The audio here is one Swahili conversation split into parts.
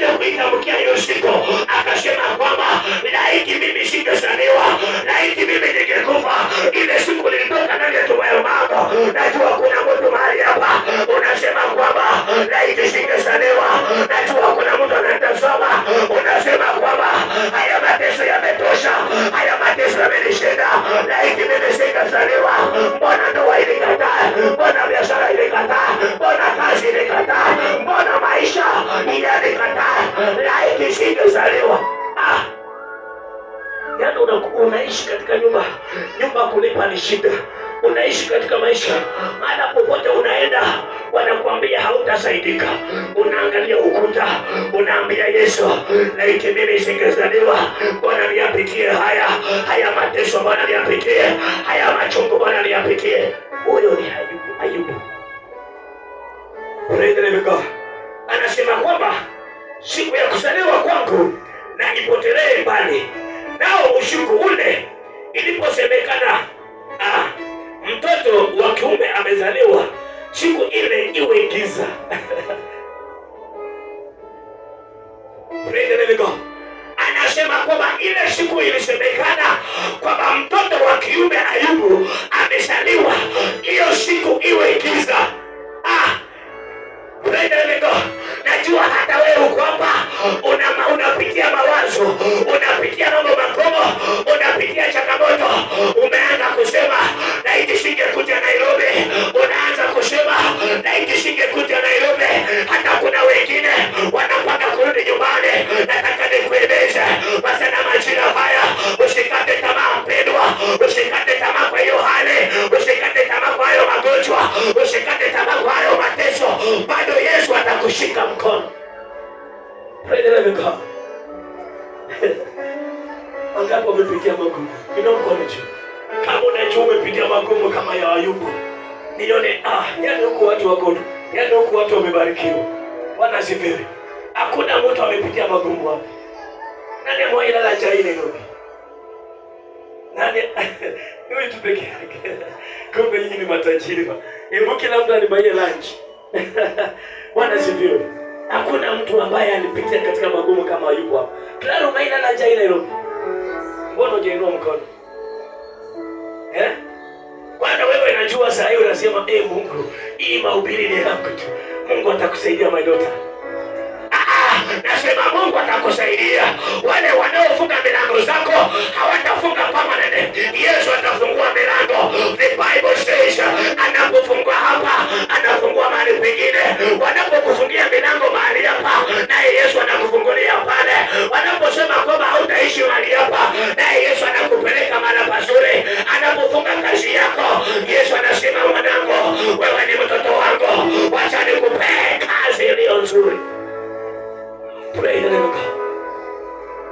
aanze kuitamkia hiyo siku, akasema kwamba laiti mimi singezaliwa, laiti mimi ningekufa ile siku nilitoka ndani ya tumbo ya mama. Najua kuna mtu mahali hapa unasema kwamba laiti singezaliwa. Najua kuna mtu anatazama unasema kwamba haya mateso yametosha, haya mateso yamenishinda, laiti mimi singezaliwa. Mbona ndoa ilikataa? Mbona biashara ilikataa? Mbona kazi ilikataa? Mbona maisha ilikataa? Laiti singezaliwa. Yaani unaishi katika nyumba kulipa ni shida. Unaishi katika maisha, maana popote unaenda wanakuambia hautasaidika. Unaangalia ukuta, unaambia Yesu, laiti mimi singezaliwa. Bwana niyapitie haya mateso, Bwana niyapitie haya machungu, Bwana niyapitie. Huyo ni Ayubu. Anasema kwamba siku ya kuzaliwa kwangu na ipotelee mbali, nao usiku ule iliposemekana mtoto wa kiume amezaliwa, siku ile iwe giza. Anasema kwamba ile siku ilisemekana kwamba mtoto wa kiume Ayubu amezaliwa, hiyo siku iwe giza. Najua hata wewe uko hapa unapitia mawazo, unapitia mambo magumu, unapitia changamoto. Umeanza kusema laiti singekuja Nairobi. Unaanza kusema laiti singekuja Nairobi. Hata kuna wengine wanapanga kurudi nyumbani. Nataka nikueleze basi na majira haya, usikate tamaa mpendwa, usikate tamaa kwa hiyo hali, usikate tamaa kwa hayo magonjwa, usikate tamaa kwa hayo mateso. Bado Yesu atakushika mkono. Angapo umepitia magumu, ina mkono juu. Kama unajua umepitia magumu kama ya Ayubu, nione yani huko watu wako, yani huko watu wamebarikiwa. Bwana asifiwe. Hakuna mtu amepitia magumu hapa. Nani mwailala jaile yote? Nani? Wewe tu peke yake. Kumbe nyinyi ni matajiri. Hebu kila mtu anibaie lunch. Bwana asifiwe. Hakuna mtu ambaye alipitia katika magumu kama Ayubu hapa. Claro, unailala jaile yote. Mbona hujainua mkono? Kwanza wewe unajua saa hiyo unasema Mungu, hii mahubiri ni yangu tu. Mungu atakusaidia my daughter. Nasema Mungu atakusaidia. Wale wanaofunga milango zako hawatafunga permanent. Yesu atafungua milango. The Bible says anapofungua hapa, anafungua mahali pengine. Wanapokufungia milango mahali hapa, naye Yesu anakufungulia pale. Wanaposema kwamba hautaishi mahali hapa, naye Yesu anakupeleka mahali pazuri. Anapofunga kazi yako, Yesu anasema mwanangu, wewe ni mtoto wangu, wacha nikupee kazi iliyo nzuri.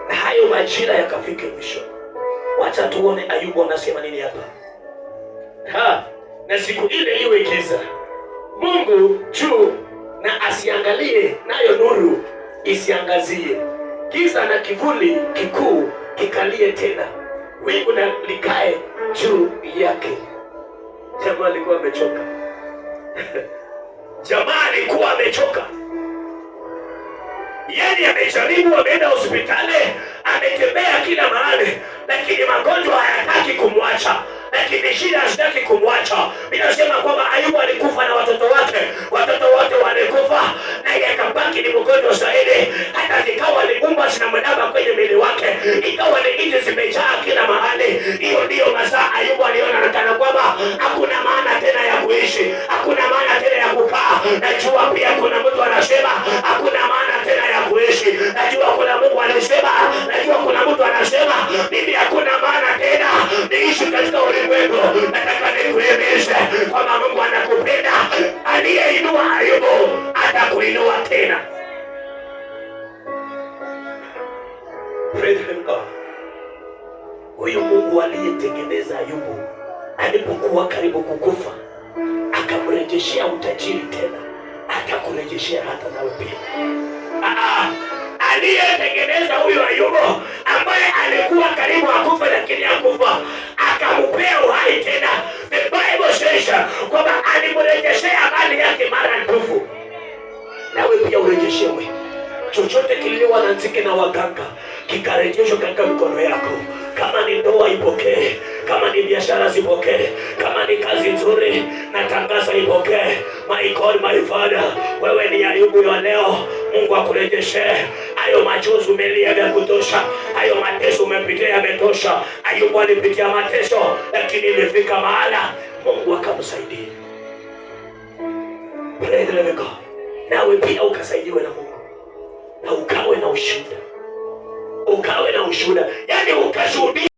Na hayo majira yakafike mwisho. Wacha tuone Ayubu anasema nini hapa. Na siku ile iwe giza, Mungu juu na asiangalie, nayo nuru isiangazie. Giza na kivuli kikuu kikalie tena, wingu na likae juu yake. Jamaa alikuwa amechoka. Jamaa alikuwa amechoka. Yaani amejaribu, ameenda hospitali, ametembea kila mahali, lakini magonjwa hayataki kumwacha, lakini shida hazitaki kumwacha. Ninasema kwamba Ayubu alikufa na watoto wake, watoto wote walikufa, naye akabaki ni mgonjwa zaidi. Hata zikawa ligumba zina madaba kwenye mwili wake, ikawa ni nje zimejaa kila mahali. Hiyo ndiyo masaa Ayubu aliona kana kwamba hakuna maana tena ya kuishi, hakuna maana tena ya kukaa. Najua pia kuna mtu anasema hakuna maana tena ya kuishi. Najua kuna Mungu alisema, najua kuna mtu anasema mimi hakuna maana tena niishi katika ulimwengu. Nataka nikueleze kwamba Mungu anakupenda. Aliyeinua Ayubu atakuinua tena. Huyu Mungu aliyetengeneza Ayubu alipokuwa karibu kukufa, akamrejeshea utajiri tena, atakurejeshea hata nawe pia. Aliyetengeneza huyu Ayubu ambaye alikuwa karibu akufa lakini hakufa, akampea uhai tena. The Bible says kwamba alimrejeshea mali yake mara ndufu. Nawe pia urejeshewe. chochote kililiwa na nzige na waganga kikarejeshwa katika mikono yako. Kama ni ndoa ipokee, kama ni biashara zipokee, kama ni kazi nzuri natangaza ipokee. My God, my Father, wewe ni Ayubu ya leo. Mungu akurejeshe hayo machozi umelia vya kutosha, hayo mateso umepitia yametosha. Ayubu alipitia mateso, lakini imefika mahala Mungu akamsaidia. Nawe pia ukasaidiwe na Mungu na ukawe na ushuhuda, yani ukashuhudia.